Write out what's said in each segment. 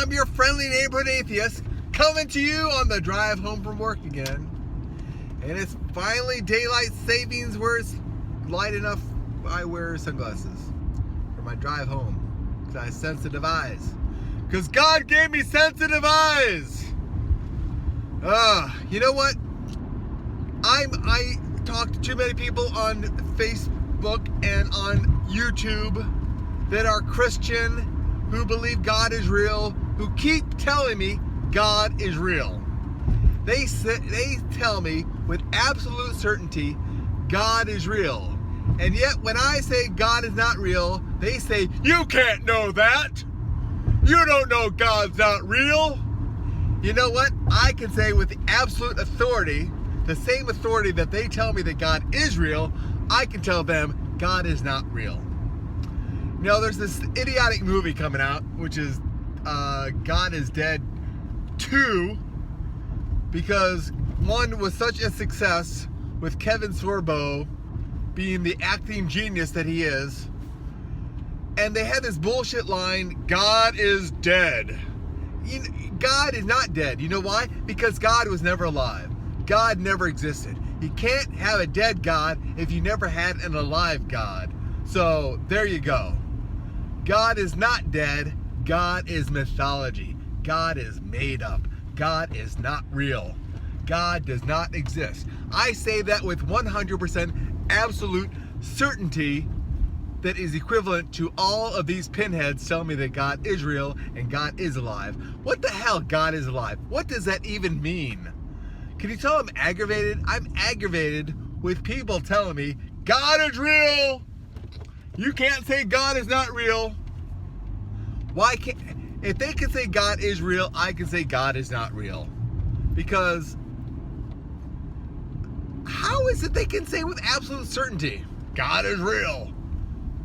Tom, your friendly neighborhood atheist, coming to you on the drive home from work again. And it's finally daylight savings where it's light enough I wear sunglasses for my drive home because I have sensitive eyes. Because God gave me sensitive eyes. You know what? I talk to too many people on Facebook and on YouTube that are Christian, who believe God is real, who keep telling me God is real. They tell me with absolute certainty God is real. And yet when I say God is not real, they say, you can't know that. You don't know God's not real. You know what? I can say with absolute authority, the same authority that they tell me that God is real, I can tell them God is not real. You know, there's this idiotic movie coming out, which is God is Dead 2, because one was such a success with Kevin Sorbo being the acting genius that he is. And they had this bullshit line, God is dead. God is not dead. You know why? Because God was never alive. God never existed. You can't have a dead God if you never had an alive God. So there you go. God is not dead. God is mythology. God is made up. God is not real. God does not exist. I say that with 100% absolute certainty that is equivalent to all of these pinheads telling me that God is real and God is alive. What the hell, God is alive? What does that even mean? Can you tell I'm aggravated? I'm aggravated with people telling me God is real. You can't say God is not real. Why can't, if they can say God is real, I can say God is not real. Because how is it they can say with absolute certainty, God is real?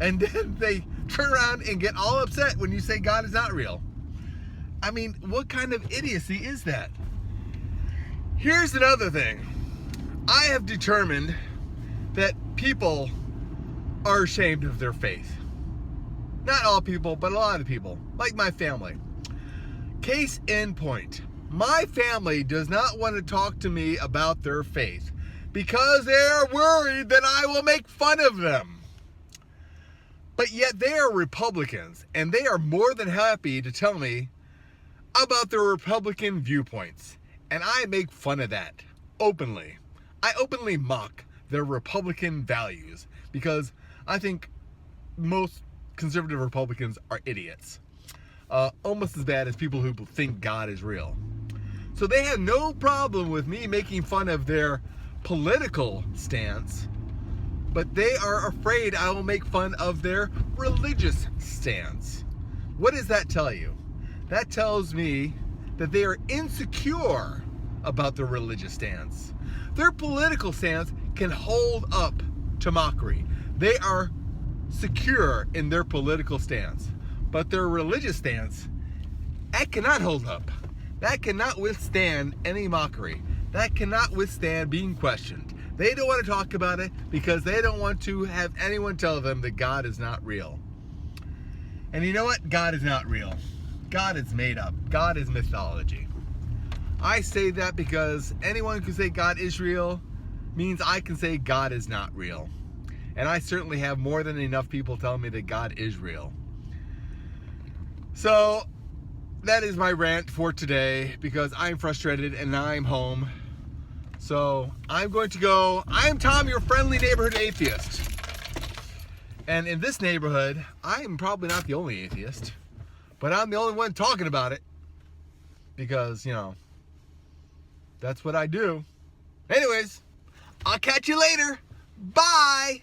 And then they turn around and get all upset when you say God is not real. I mean, what kind of idiocy is that? Here's another thing. I have determined that people are ashamed of their faith. Not all people, but a lot of people, like my family. Case in point, my family does not want to talk to me about their faith because they're worried that I will make fun of them. But yet they are Republicans, and they are more than happy to tell me about their Republican viewpoints. And I make fun of that openly. I openly mock their Republican values because I think most conservative Republicans are idiots. Almost as bad as people who think God is real. So they have no problem with me making fun of their political stance, but they are afraid I will make fun of their religious stance. What does that tell you? That tells me that they are insecure about their religious stance. Their political stance can hold up to mockery. They are secure in their political stance. But their religious stance, that cannot hold up. That cannot withstand any mockery. That cannot withstand being questioned. They don't want to talk about it because they don't want to have anyone tell them that God is not real. And you know what? God is not real. God is made up. God is mythology. I say that because anyone who can say God is real means I can say God is not real. And I certainly have more than enough people telling me that God is real. So that is my rant for today because I'm frustrated and now I'm home. So I'm going to go. I'm Tom, your friendly neighborhood atheist. And in this neighborhood, I'm probably not the only atheist, but I'm the only one talking about it because, you know, that's what I do. Anyways, I'll catch you later. Bye.